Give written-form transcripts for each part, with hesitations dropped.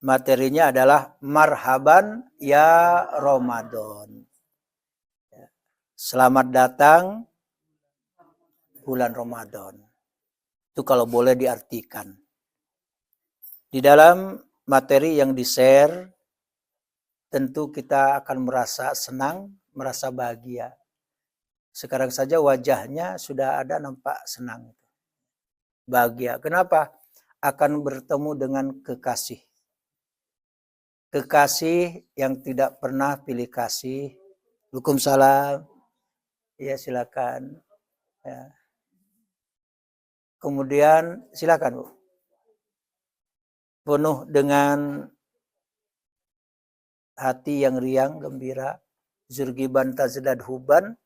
Materinya adalah marhaban ya Ramadan. Selamat datang bulan Ramadan. Itu kalau boleh diartikan. Di dalam materi yang di-share, tentu kita akan merasa senang, merasa bahagia. Sekarang saja wajahnya sudah ada nampak senang. Bahagia. Kenapa? Akan bertemu dengan kekasih. Kekasih yang tidak pernah pilih kasih. Waalaikumsalam. Ya, silakan. Ya. Kemudian silakan, Bu. Penuh dengan hati yang riang, gembira. Zurgiban tazdad huban.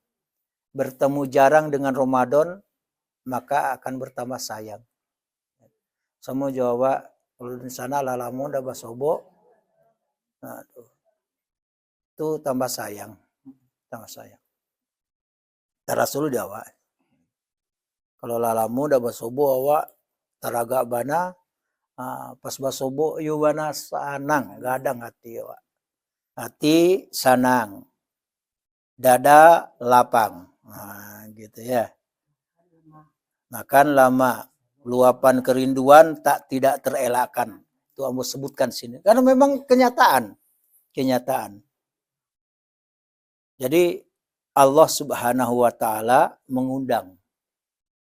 Bertemu jarang dengan Ramadan, maka akan bertambah sayang. Semua Jawa, kalau di sana lalamun dah basobo. Nah, itu tambah sayang. Tambah sayang. Rasul Jawa. Kalau lalamu dah basobo awak taraga bana, pas basobo yu bana sanang, gadang hati awak. Hati sanang. Dada lapang. Nah, gitu ya. Makan lama, luapan kerinduan tidak terelakkan. Itu Ambo sebutkan sini. Karena memang kenyataan. Jadi Allah Subhanahu wa taala mengundang.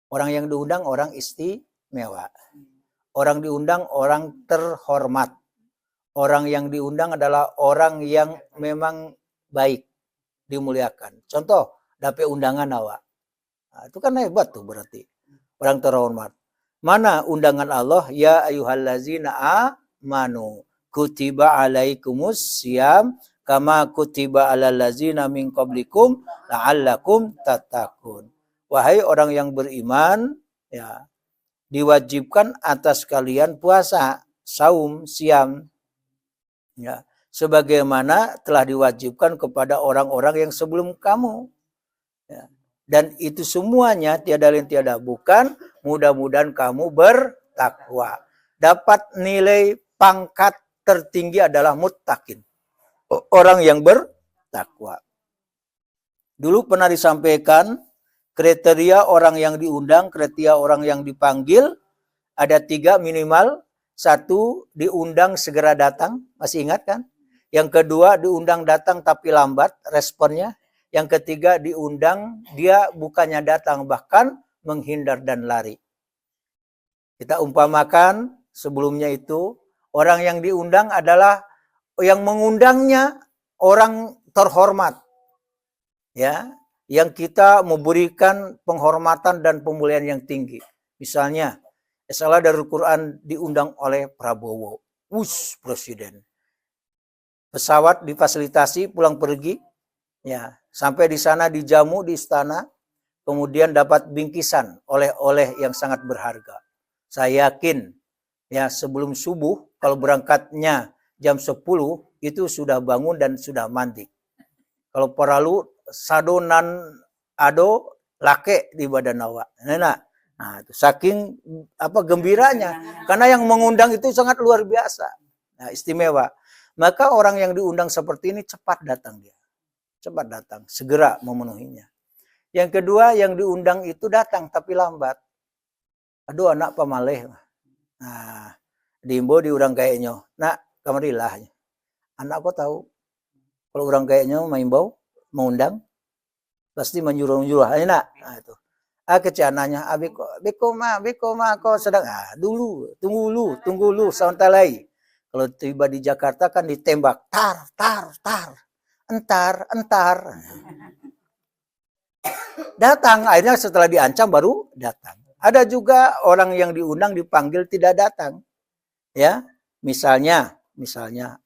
Orang yang diundang orang istimewa. Orang diundang orang terhormat. Orang yang diundang adalah orang yang memang baik, dimuliakan. Contoh, dapat undangan awak. Nah, itu kan hebat tuh berarti. Orang terhormat. Mana undangan Allah? Ya ayyuhallazina amanu kutiba alaikumus syiyam kama kutiba alal ladzina min qablikum la'allakum tattaqun. Wahai orang yang beriman, ya, diwajibkan atas kalian puasa, saum, siam. Ya, sebagaimana telah diwajibkan kepada orang-orang yang sebelum kamu. Ya. Dan itu semuanya tiada lain tiada bukan, mudah-mudahan kamu bertakwa. Dapat nilai pangkat tertinggi adalah muttaqin. Orang yang bertakwa. Dulu pernah disampaikan kriteria orang yang diundang, kriteria orang yang dipanggil ada 3 minimal. 1, diundang segera datang, masih ingat kan? Yang kedua, diundang datang tapi lambat responnya. Yang ketiga, diundang dia bukannya datang, bahkan menghindar dan lari. Kita umpamakan sebelumnya itu, orang yang diundang adalah yang mengundangnya orang terhormat. Ya, yang kita memberikan penghormatan dan pemulihan yang tinggi. Misalnya, salah dari Al-Quran diundang oleh Prabowo. Presiden. Pesawat difasilitasi pulang pergi. Ya, sampai di sana dijamu di istana. Kemudian dapat bingkisan oleh-oleh yang sangat berharga. Saya yakin ya sebelum subuh, kalau berangkatnya jam 10, itu sudah bangun dan sudah mandi. Kalau paralu sadonan ado lake di badan awak. Nah, itu saking gembiranya. Karena yang mengundang itu sangat luar biasa. Nah, istimewa. Maka orang yang diundang seperti ini cepat datang dia. Cepat datang, segera memenuhinya. Yang kedua, yang diundang itu datang tapi lambat. Aduh, anak pamaleh. Nah, diimbo diundang kayaknya. Nak, kamarilah. Anak kok tahu. Kalau orang kayaknya maimbau, mengundang, pasti menyuruh-nyuruh. Nah, itu. Keciananya, beko ma, kok sedang. Dulu, tunggu lu, sauntalai. Kalau tiba di Jakarta kan ditembak, tar. Entar. Datang, akhirnya setelah diancam baru datang. Ada juga orang yang diundang dipanggil tidak datang. Ya, misalnya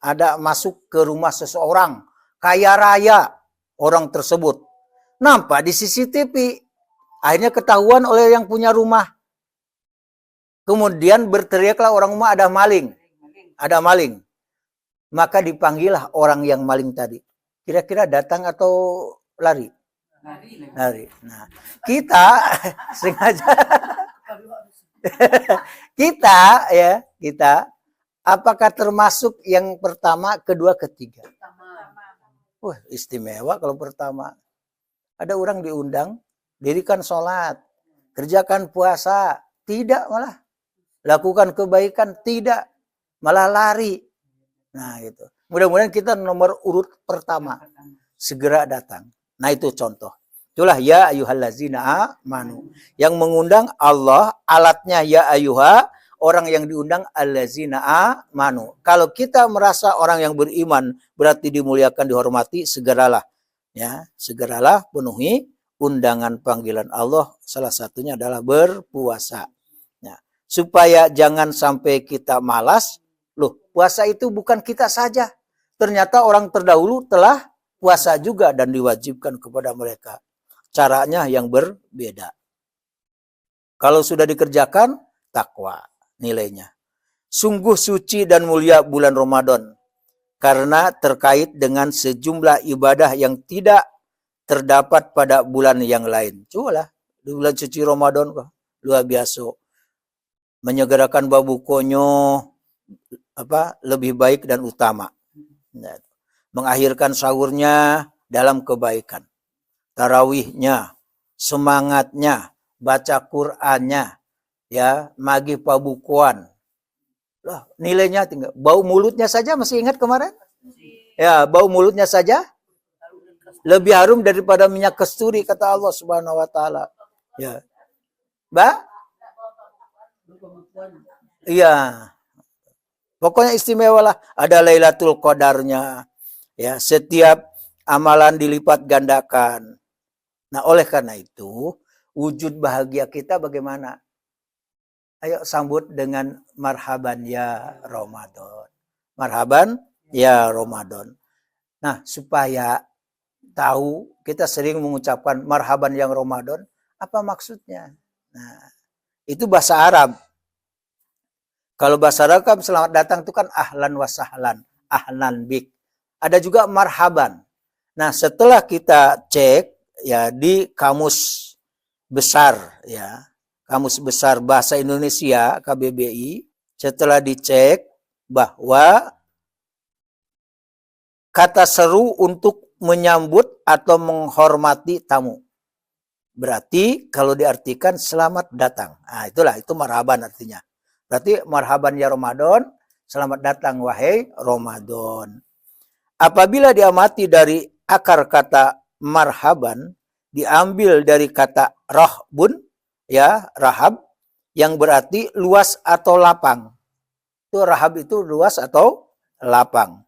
ada masuk ke rumah seseorang kaya raya orang tersebut. Nampak di CCTV. Akhirnya ketahuan oleh yang punya rumah. Kemudian berteriaklah orang rumah ada maling. Maka dipanggillah orang yang maling tadi. Kira-kira datang atau lari? Lari. Nah, kita sengaja kita Apakah termasuk yang pertama, kedua, ketiga? Wah, istimewa kalau pertama. Ada orang diundang, dirikan sholat, kerjakan puasa, tidak malah. Lakukan kebaikan, tidak. Malah lari. Nah gitu. Mudah-mudahan kita nomor urut pertama. Segera datang. Nah itu contoh. Itulah ya ayyuhallazina amanu. Yang mengundang Allah, alatnya ya ayyuha, orang yang diundang allazina amanu. Kalau kita merasa orang yang beriman berarti dimuliakan, dihormati, segeralah penuhi undangan panggilan Allah. Salah satunya adalah berpuasa. Nah, supaya jangan sampai kita malas. Loh, puasa itu bukan kita saja. Ternyata orang terdahulu telah puasa juga dan diwajibkan kepada mereka. Caranya yang berbeda. Kalau sudah dikerjakan, takwa nilainya. Sungguh suci dan mulia bulan Ramadan. Karena terkait dengan sejumlah ibadah yang tidak terdapat pada bulan yang lain. Cobalah, di bulan suci Ramadan kok luar biasa. Menyegerakan babukonyo lebih baik dan utama. Mengakhirkan sahurnya dalam kebaikan. Tarawihnya, semangatnya, baca Qur'annya, ya, magih pabukuan. Lah, nilainya tinggal. Bau mulutnya saja masih ingat kemarin? Ya, bau mulutnya saja lebih harum daripada minyak kasturi kata Allah Subhanahu wa taala. Ya. Mbak? Iya. Pokoknya istimewalah, ada Lailatul Qadarnya. Ya, setiap amalan dilipat gandakan. Nah, oleh karena itu, wujud bahagia kita bagaimana? Ayo sambut dengan marhaban ya Ramadan. Marhaban ya Ramadan. Nah, supaya tahu, kita sering mengucapkan marhaban yang Ramadan, apa maksudnya? Nah, itu bahasa Arab. Kalau bahasa Arab kan selamat datang itu kan ahlan wa sahlan, ahlan bik. Ada juga marhaban. Nah, setelah kita cek ya di kamus besar ya, Kamus Besar Bahasa Indonesia KBBI, setelah dicek bahwa kata seru untuk menyambut atau menghormati tamu. Berarti kalau diartikan selamat datang. Nah, itu marhaban artinya. Berarti marhaban ya Ramadan, selamat datang wahai Ramadan. Apabila diamati dari akar kata marhaban, diambil dari kata rahbun, ya, rahab, yang berarti luas atau lapang. Itu rahab itu luas atau lapang.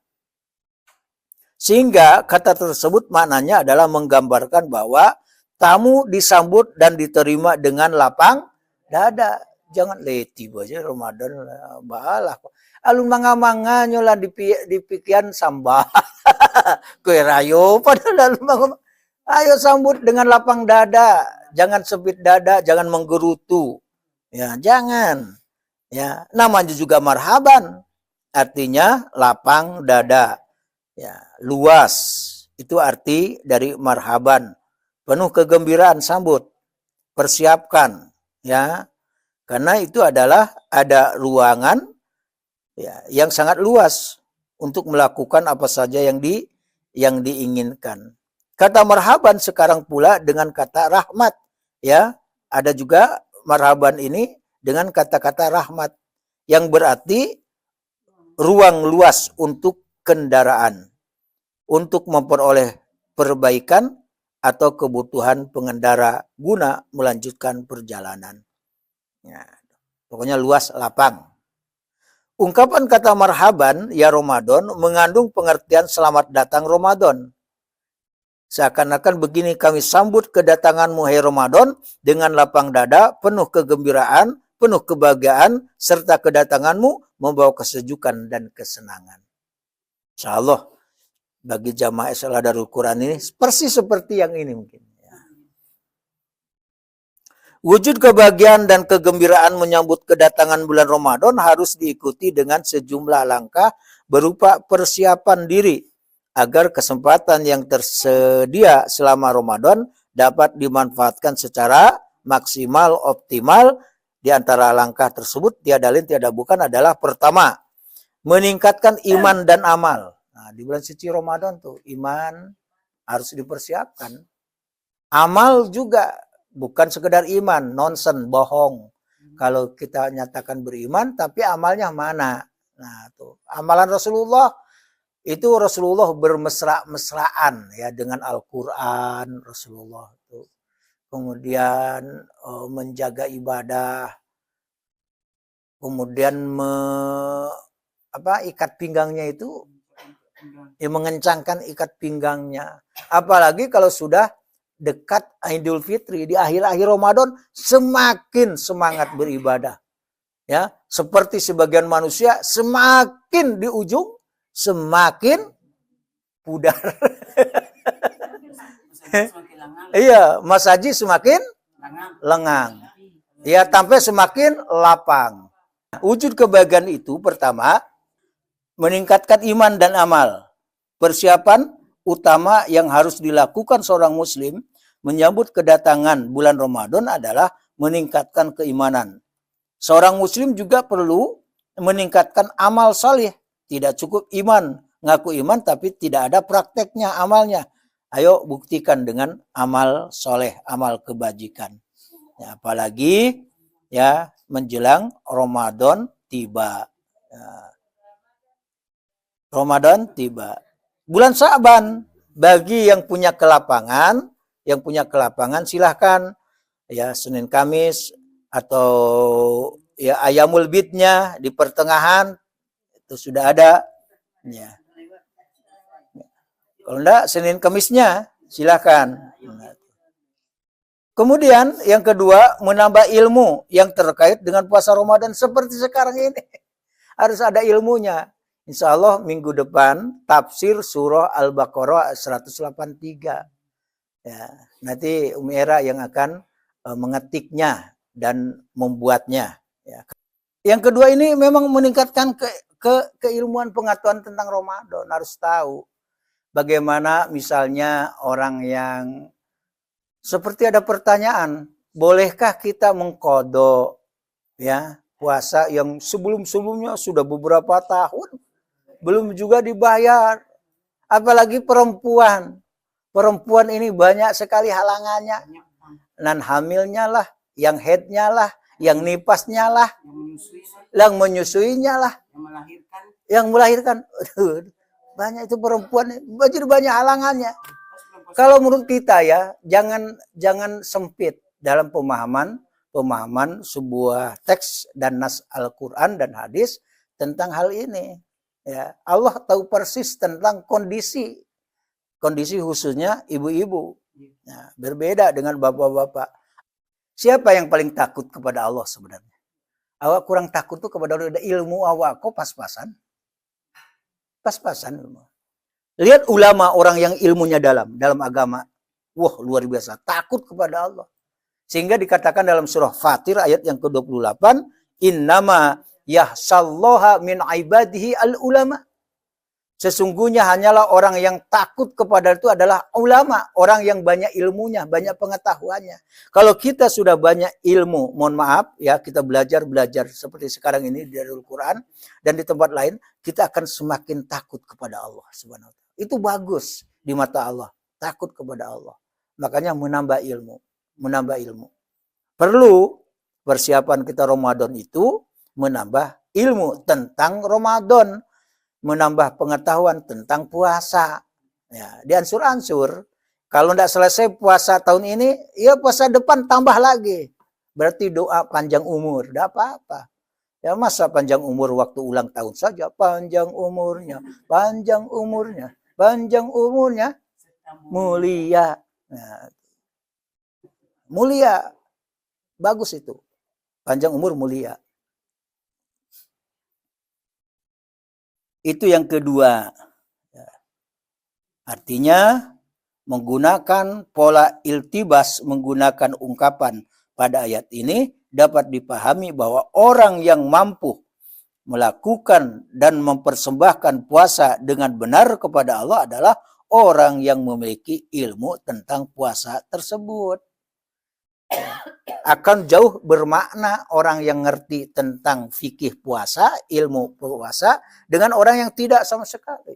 Sehingga kata tersebut maknanya adalah menggambarkan bahwa tamu disambut dan diterima dengan lapang dada. Jangan leti aja Ramadan balah. Alun manga-manga nyola dipikian sambal. Kue rayo padahal alun manga. Ayo sambut dengan lapang dada. Jangan sempit dada, jangan menggerutu. Ya, jangan. Ya, namanya juga marhaban. Artinya lapang dada. Ya, luas. Itu arti dari marhaban. Penuh kegembiraan sambut. Persiapkan, ya. Karena itu adalah ada ruangan ya, yang sangat luas untuk melakukan apa saja yang diinginkan. Kata marhaban sekarang pula dengan kata rahmat. Ya, ada juga marhaban ini dengan kata-kata rahmat yang berarti ruang luas untuk kendaraan untuk memperoleh perbaikan atau kebutuhan pengendara guna melanjutkan perjalanan. Ya, pokoknya luas lapang. Ungkapan kata marhaban ya Ramadan mengandung pengertian selamat datang Ramadan. Seakan-akan begini kami sambut kedatanganmu hai Ramadan dengan lapang dada, penuh kegembiraan, penuh kebahagiaan, serta kedatanganmu membawa kesejukan dan kesenangan. Insyaallah bagi jamaah Islah Darul Quran ini persis seperti yang ini mungkin. Wujud kebahagiaan dan kegembiraan menyambut kedatangan bulan Ramadan harus diikuti dengan sejumlah langkah berupa persiapan diri agar kesempatan yang tersedia selama Ramadan dapat dimanfaatkan secara maksimal, optimal. Di antara langkah tersebut tiada lain tiada bukan adalah pertama, meningkatkan iman dan amal. Nah, di bulan suci Ramadan tuh iman harus dipersiapkan. Amal juga bukan sekedar iman, nonsen, bohong. Kalau kita nyatakan beriman, tapi amalnya mana? Nah, tuh amalan Rasulullah itu Rasulullah bermesra-mesraan ya dengan Al-Qur'an Rasulullah itu. Kemudian menjaga ibadah, kemudian ikat pinggangnya itu mengencangkan ikat pinggangnya. Apalagi kalau sudah dekat Idul Fitri di akhir-akhir Ramadan semakin semangat beribadah. Ya, seperti sebagian manusia semakin di ujung semakin pudar. Iya, Mas Haji semakin lengang. Ya, sampai semakin lapang. Wujud kebahagiaan itu pertama meningkatkan iman dan amal. Persiapan utama yang harus dilakukan seorang muslim menyambut kedatangan bulan Ramadan adalah meningkatkan keimanan. Seorang muslim juga perlu meningkatkan amal saleh. Tidak cukup iman, ngaku iman tapi tidak ada prakteknya amalnya. Ayo buktikan dengan amal soleh, amal kebajikan. Ya, apalagi ya menjelang Ramadan tiba. Ya. Ramadan tiba. Bulan Sa'ban bagi yang punya kelapangan silahkan ya Senin Kamis atau ya Ayamul Bidnya di pertengahan itu sudah ada. Ya. Kalau enggak Senin Kamisnya silahkan. Kemudian yang kedua menambah ilmu yang terkait dengan puasa Ramadan seperti sekarang ini. Harus ada ilmunya. Insya Allah minggu depan tafsir surah Al-Baqarah 183. Ya, nanti Umi Era yang akan mengetiknya dan membuatnya. Ya. Yang kedua ini memang meningkatkan keilmuan pengetahuan tentang Ramadan. Harus tahu bagaimana misalnya orang yang seperti ada pertanyaan, bolehkah kita mengqadha ya puasa yang sebelum-sebelumnya sudah beberapa tahun belum juga dibayar. Apalagi perempuan. Perempuan ini banyak sekali halangannya. Dan hamilnya lah, yang headnya lah, yang nipasnya lah, yang menyusuinya lah, yang melahirkan. Banyak itu perempuan, jadi banyak halangannya. Kalau menurut kita ya, jangan sempit dalam pemahaman sebuah teks dan nas Al-Quran dan hadis tentang hal ini. Ya, Allah tahu persis tentang kondisi khususnya ibu-ibu. Nah, berbeda dengan bapak-bapak. Siapa yang paling takut kepada Allah sebenarnya? Awak kurang takut tuh kepada Allah. Ilmu awak kok pas-pasan. Pas-pasan ilmu. Lihat ulama orang yang ilmunya dalam agama. Wah, luar biasa. Takut kepada Allah. Sehingga dikatakan dalam surah Fatir ayat yang ke-28. Innama yahsallaha min ibadihi al-ulama. Sesungguhnya hanyalah orang yang takut kepada itu adalah ulama. Orang yang banyak ilmunya, banyak pengetahuannya. Kalau kita sudah banyak ilmu, mohon maaf ya, kita belajar seperti sekarang ini di Darul Quran dan di tempat lain, kita akan semakin takut kepada Allah Subhanahu wa taala. Itu bagus di mata Allah, takut kepada Allah. Makanya menambah ilmu. Perlu persiapan kita Ramadan itu menambah ilmu tentang Ramadan, menambah pengetahuan tentang puasa. Ya, diansur-ansur. Kalau tidak selesai puasa tahun ini, ya puasa depan tambah lagi. Berarti doa panjang umur, tidak apa-apa. Ya masa panjang umur waktu ulang tahun saja, panjang umurnya, mulia. Nah, mulia, bagus itu. Panjang umur mulia. Itu yang kedua. Artinya menggunakan pola iltibas, menggunakan ungkapan pada ayat ini dapat dipahami bahwa orang yang mampu melakukan dan mempersembahkan puasa dengan benar kepada Allah adalah orang yang memiliki ilmu tentang puasa tersebut. Akan jauh bermakna orang yang ngerti tentang fikih puasa, ilmu puasa, dengan orang yang tidak sama sekali.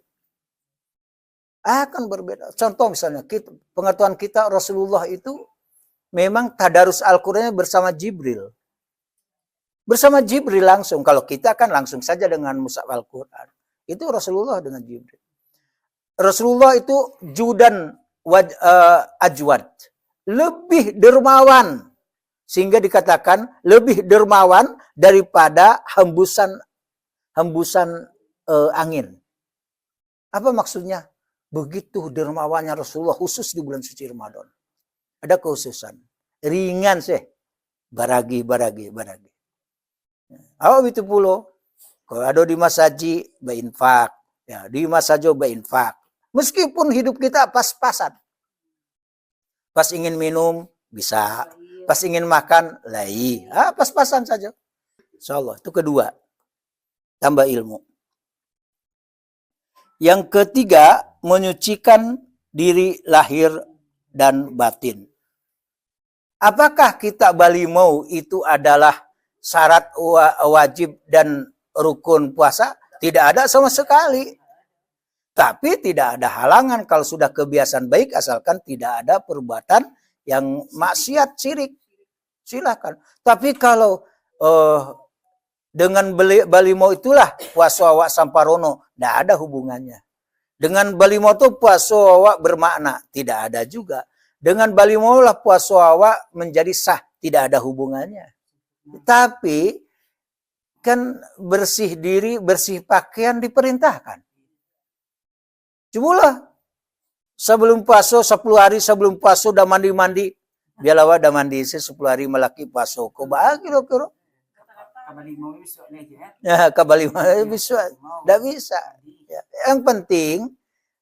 Akan berbeda. Contoh misalnya, pengetahuan kita Rasulullah itu memang tadarus Al-Qurannya bersama Jibril. Bersama Jibril langsung. Kalau kita kan langsung saja dengan mushaf Al-Quran. Itu Rasulullah dengan Jibril. Rasulullah itu judan ajwad. Lebih dermawan. Sehingga dikatakan lebih dermawan daripada hembusan angin. Apa maksudnya? Begitu dermawannya Rasulullah khusus di bulan suci Ramadan. Ada khususan. Ringan sih. Baragi. Apa itu pulo? Kalau ada di masaji, berinfak. Ya, di masajo berinfak. Meskipun hidup kita pas-pasan. Pas ingin minum, bisa. Pas ingin makan, lai. Pas-pasan saja. Insyaallah. Itu kedua. Tambah ilmu. Yang ketiga, menyucikan diri lahir dan batin. Apakah kita balimau itu adalah syarat wajib dan rukun puasa? Tidak ada sama sekali. Tapi tidak ada halangan kalau sudah kebiasaan baik asalkan tidak ada perbuatan yang maksiat syirik. Silakan. Tapi kalau dengan balimau itulah puasa awak samparono, tidak ada hubungannya. Dengan balimau itu puasa awak bermakna, tidak ada juga. Dengan balimau lah puasa awak menjadi sah, tidak ada hubungannya. Tapi kan bersih diri, bersih pakaian diperintahkan. Cobalah sebelum puasa 10 hari sebelum puasa udah mandi-mandi. Biarlah udah mandi 10 hari melaki puasa. Kau bah kira-kira. Ya, kabalimau bisa. Tidak bisa. Ya. Yang penting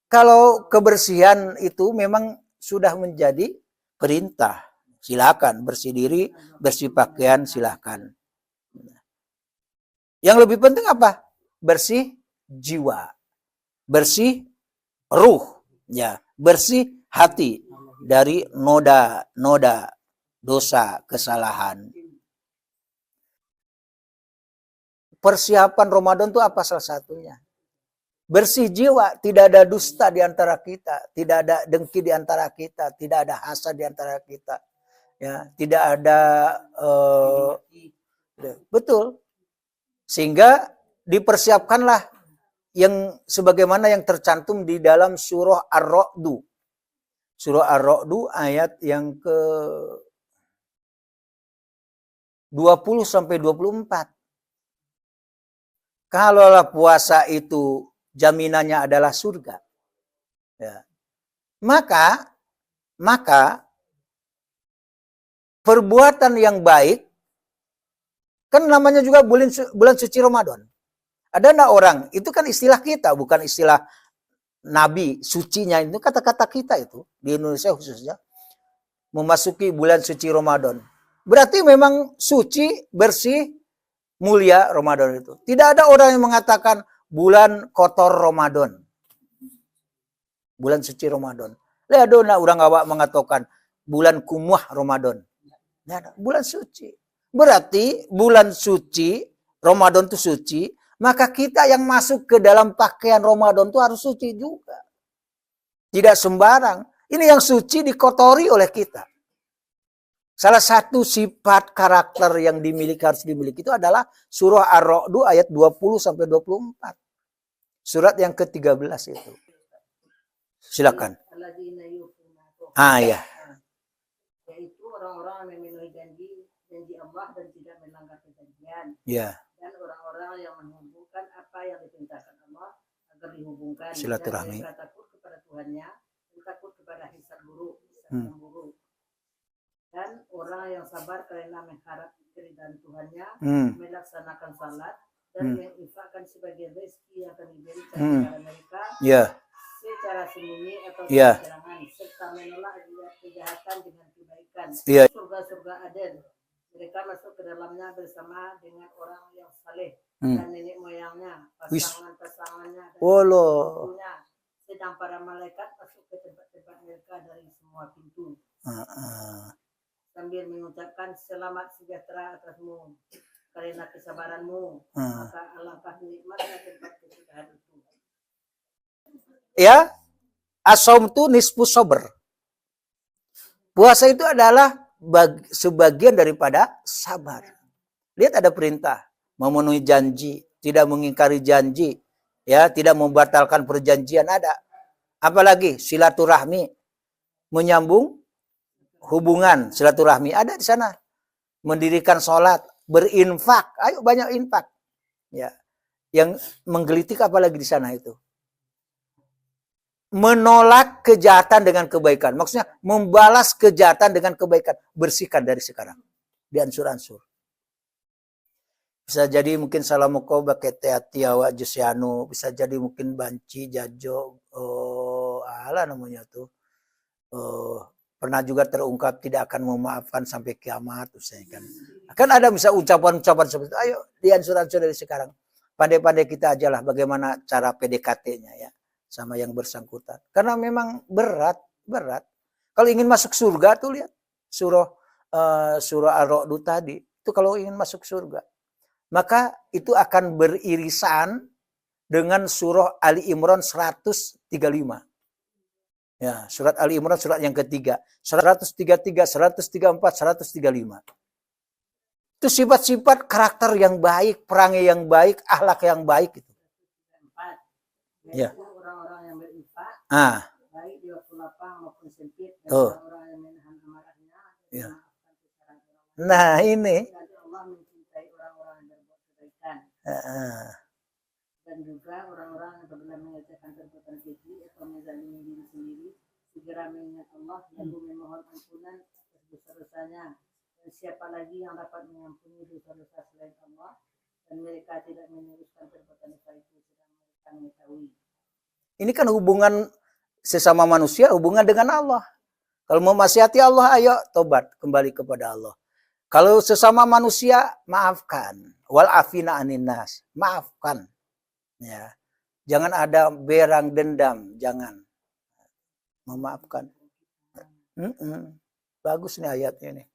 kalau kebersihan itu memang sudah menjadi perintah. Silakan bersih diri, bersih pakaian, silakan. Yang lebih penting apa? Bersih jiwa, bersih ruh, ya, bersih hati dari noda dosa, kesalahan. Persiapan Ramadan itu apa salah satunya? Bersih jiwa, tidak ada dusta di antara kita, tidak ada dengki di antara kita, tidak ada hasad di antara kita. Ya, tidak ada betul. Sehingga dipersiapkanlah yang sebagaimana yang tercantum di dalam surah Ar-Ra'du. Surah Ar-Ra'du ayat yang ke 20 sampai 24. Kalaulah puasa itu jaminannya adalah surga. Ya. Maka perbuatan yang baik kan namanya juga bulan suci Ramadan. Ada enggak orang? Itu kan istilah kita, bukan istilah Nabi sucinya. Itu kata-kata kita itu di Indonesia khususnya. Memasuki bulan suci Ramadan. Berarti memang suci, bersih, mulia Ramadan itu. Tidak ada orang yang mengatakan bulan kotor Ramadan. Bulan suci Ramadan. Lihat dona orang awak mengatakan bulan kumuh Ramadan. Bulan suci. Berarti bulan suci, Ramadan itu suci, maka kita yang masuk ke dalam pakaian Ramadan itu harus suci juga. Tidak sembarang. Ini yang suci dikotori oleh kita. Salah satu sifat karakter yang harus dimiliki itu adalah surah Ar-Ra'du ayat 20 sampai 24. Surat yang ke-13 itu. Silakan. Ya. Yaitu orang-orang yang memenuhi janji Allah dan tidak melanggar perjanjian. Ya. Dan orang-orang yang menghubungkan apa yang diperintahkan Allah agar dihubungkan. Silaturahmi. Dan mereka takut kepada Tuhannya, dan takut kepada hisab buruk, yang buruk. Dan orang yang sabar karena mengharap keridhaan Tuhannya, melaksanakan salat dan menginfakkan sebagian rezeki yang akan diberikan kepada mereka. Secara sembunyi atau terang-terangan, serta menolak kejahatan dengan kebaikan. Surga-surga Aden, mereka masuk ke dalamnya bersama dengan orang yang saleh dan nenek moyangnya, pasangannya, dan pintunya. Sedang para malaikat masuk ke tempat-tempat mereka dari semua pintu. sambil mengucapkan selamat sejahtera atasmu karena kesabaranmu. Maka alangkah nikmatnya tempat kesudahan itu. Ya, as-shaum itu nisfu sabr. Puasa itu adalah sebagian daripada sabar. Lihat ada perintah, memenuhi janji, tidak mengingkari janji, ya, tidak membatalkan perjanjian ada. Apalagi silaturahmi, menyambung hubungan silaturahmi ada di sana. Mendirikan sholat, berinfak, ayo banyak infak. Ya, yang menggelitik apalagi di sana itu. Menolak kejahatan dengan kebaikan. Maksudnya membalas kejahatan dengan kebaikan. Bersihkan dari sekarang. Diansur-ansur. Bisa jadi mungkin salamuko bakete atiawa jusianu. Bisa jadi mungkin banci, jajo. Namanya tuh. Pernah juga terungkap tidak akan memaafkan sampai kiamat. Kan ada bisa ucapan-ucapan seperti itu. Ayo diansur-ansur dari sekarang. Pandai-pandai kita aja lah bagaimana cara PDKT-nya ya. Sama yang bersangkutan. Karena memang berat. Kalau ingin masuk surga tuh lihat surah Ar-Ra'd tadi. Itu kalau ingin masuk surga. Maka itu akan beririsan dengan surah Ali Imran 135. Ya, surat Ali Imran surat yang ketiga. 133, 134, 135. Itu sifat-sifat karakter yang baik, perangai yang baik, akhlak yang baik itu. Ya. Orang-orang yang berinfak, baik di waktu lapang maupun sempit, dan orang-orang yang menahan amarahnya. Ya. Nah ini. Allah mencintai orang-orang yang berbuat kebaikan. Dan juga orang-orang yang apabila mengerjakan perbuatan keji atau menzalimi diri sendiri, segera mengingat Allah dan memohon ampunan atas dosa-dosanya. Dan siapa lagi yang dapat mengampuni dosa-dosa selain Allah, dan mereka tidak meneruskan perbuatan dosa itu sedang mereka mengetahui. Ini kan hubungan sesama manusia, hubungan dengan Allah. Kalau memaksiati Allah, ayo tobat kembali kepada Allah. Kalau sesama manusia, maafkan. Wal afina anin nas, maafkan. Ya, jangan ada berang dendam, jangan. Memaafkan. Bagus nih ayatnya nih.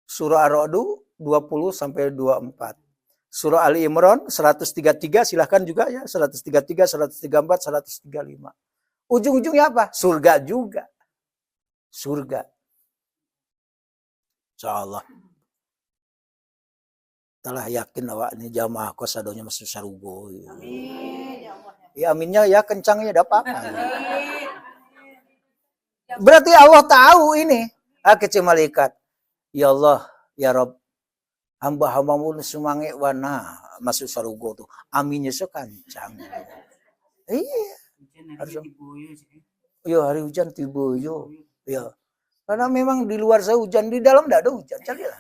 Surah Ar-Ra'd 20 sampai 24. Surah Ali Imran 133 silahkan juga ya. 133, 134, 135. Ujung-ujungnya apa? Surga juga. Surga. Insyaallah. Telah yakin awak ini jamaah kosadonya masuk sarugo. Amin. Ya aminnya ya kencangnya ada apa-apa. Berarti Allah tahu ini. Kecil malaikat. Ya Allah, ya Rabb. Hamba-hambamu semangat warna masuk sarugo tuh. Aminnya sekancang. Iya. Ya hari hujan tiba yo. Ya. Karena memang di luar saya hujan, di dalam tidak ada hujan. Carilah.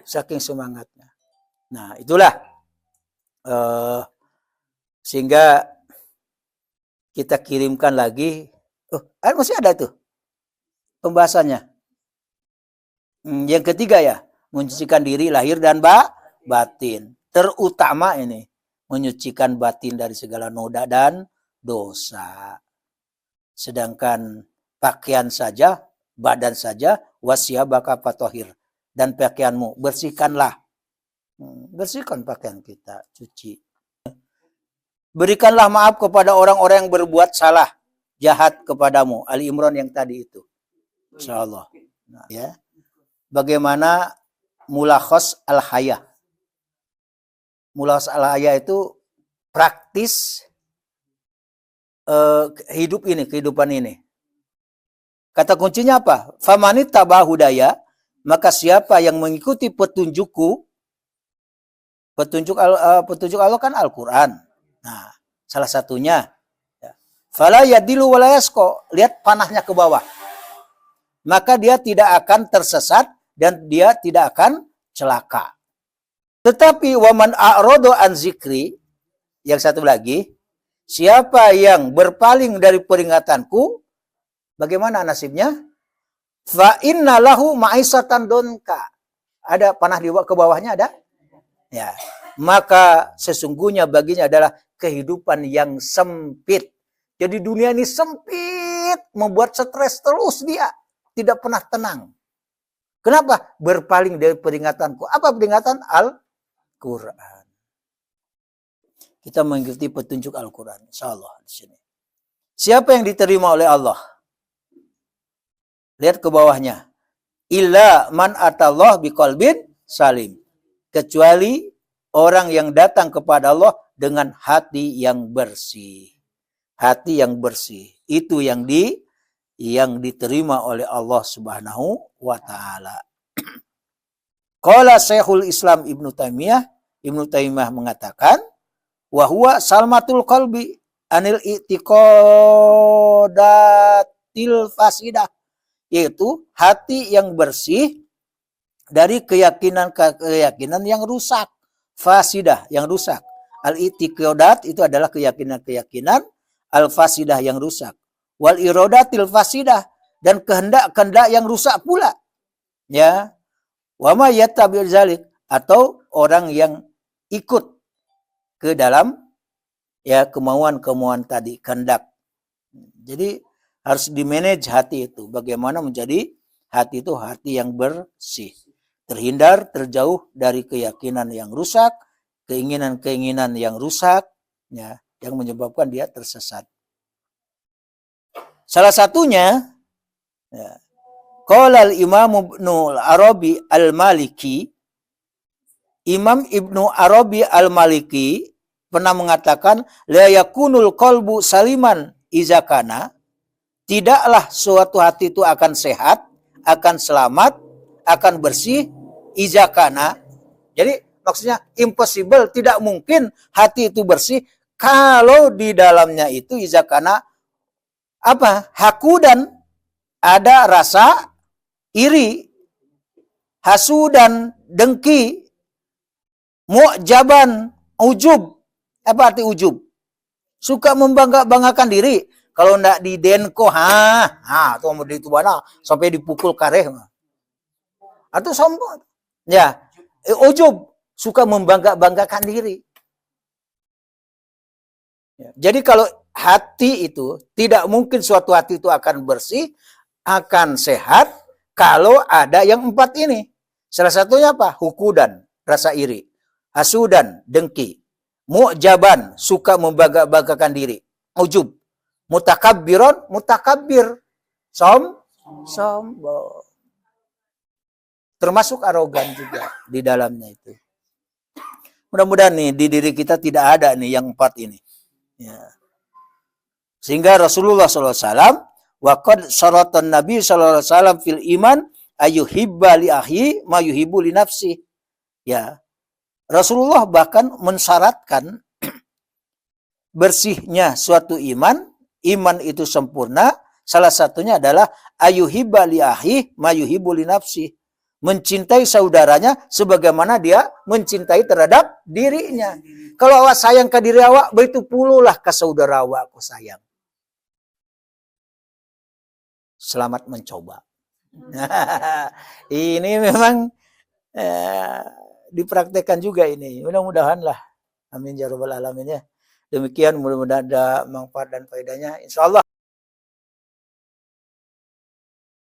Saking semangatnya. Nah, itulah. Sehingga kita kirimkan lagi. Masih ada tuh pembahasannya. Yang ketiga ya. Menyucikan diri lahir dan batin. Terutama ini. Menyucikan batin dari segala noda dan dosa. Sedangkan pakaian saja, badan saja, wasiyabaka fatohir. Dan pakaianmu, bersihkanlah. Bersihkan pakaian kita, cuci. Berikanlah maaf kepada orang-orang yang berbuat salah, jahat kepadamu. Ali Imran yang tadi itu. Insyaallah. Nah, ya. Bagaimana mulakhos al-haya. Mulakhos al-haya itu praktis kehidupan ini. Kata kuncinya apa? Famanit tabahudaya, maka siapa yang mengikuti petunjukku, petunjuk Allah kan Al-Quran. Nah, salah satunya. Fala yadilu wala yasko. Lihat panahnya ke bawah. Maka dia tidak akan tersesat dan dia tidak akan celaka. Tetapi waman a'rado an zikri, yang satu lagi, siapa yang berpaling dari peringatanku, bagaimana nasibnya? Fa inna lahu ma'isatan donka. Ada panah di ke bawahnya ada? Ya. Maka sesungguhnya baginya adalah kehidupan yang sempit. Jadi dunia ini sempit, membuat stres terus dia. tidak pernah tenang. Kenapa? Berpaling dari peringatanku. Apa peringatan? Al-Quran. Kita mengikuti petunjuk Al-Quran. Insyaallah di sini. Siapa yang diterima oleh Allah? Lihat ke bawahnya. Illa man atallah biqalbin salim. Kecuali orang yang datang kepada Allah dengan hati yang bersih. Hati yang bersih. Itu yang diterima oleh Allah Subhanahu wa taala. Qala Syekhul Islam Ibnu Taimiyah mengatakan, wa huwa salmatul qalbi anil i'tiqadatil fasidah, yaitu hati yang bersih dari keyakinan yang rusak, fasidah yang rusak. Al-i'tiqadat itu adalah keyakinan al-fasidah yang rusak. Wal iradatil fasidah, dan kehendak-kehendak yang rusak pula. Ya. Wa ma yattabi' zalik, atau orang yang ikut ke dalam ya kemauan-kemauan tadi, kehendak. Jadi harus di-manage hati itu. Bagaimana menjadi hati itu hati yang bersih. Terhindar, terjauh dari keyakinan yang rusak, keinginan-keinginan yang rusak, ya, yang menyebabkan dia tersesat. Salah satunya, ya, qala al-Imam Ibnu Arabi al-Maliki, Imam Ibnu Arabi al-Maliki pernah mengatakan, la yakunul qalbu saliman izakana, tidaklah suatu hati itu akan sehat, akan selamat, akan bersih, izakana. Jadi maksudnya impossible, tidak mungkin hati itu bersih kalau di dalamnya itu izakana apa? Hakudan, ada rasa iri, hasudan, dengki, mu'jaban, ujub. Apa arti ujub? Suka membanggakan diri. Kalau ndak di denko, tuh mau di mana sampai dipukul kareh. Atau sombong. Ya, ujub, suka membanggakan diri. Ya. Jadi kalau hati itu, tidak mungkin suatu hati itu akan bersih, akan sehat, kalau ada yang 4 ini. Salah satunya apa? Hukudan, rasa iri. Hasudan, dengki. Mu'jaban, suka membanggakan diri. Ujub. Mutakabbiron, mutakabbir. Sombong. Termasuk arogan juga di dalamnya itu. Mudah-mudahan nih di diri kita tidak ada nih yang 4 ini. Ya. Sehingga Rasulullah SAW, waqad syaratan Nabi SAW fil iman ayuhibba li akhi ma yuhibbu li nafsi. Ya. Rasulullah bahkan mensyaratkan bersihnya suatu iman itu sempurna, salah satunya adalah ayuhibba li akhi ma yuhibbu li nafsi. Mencintai saudaranya sebagaimana dia mencintai terhadap dirinya. Kalau awak sayang ke diri awak, begitu pululah ke saudara awak aku sayang. Selamat mencoba. Ini memang dipraktekkan juga ini. Mudah-mudahan lah. Amin ya rabbal alamin ya. Demikian, mudah-mudahan ada manfaat dan faedahnya. Insyaallah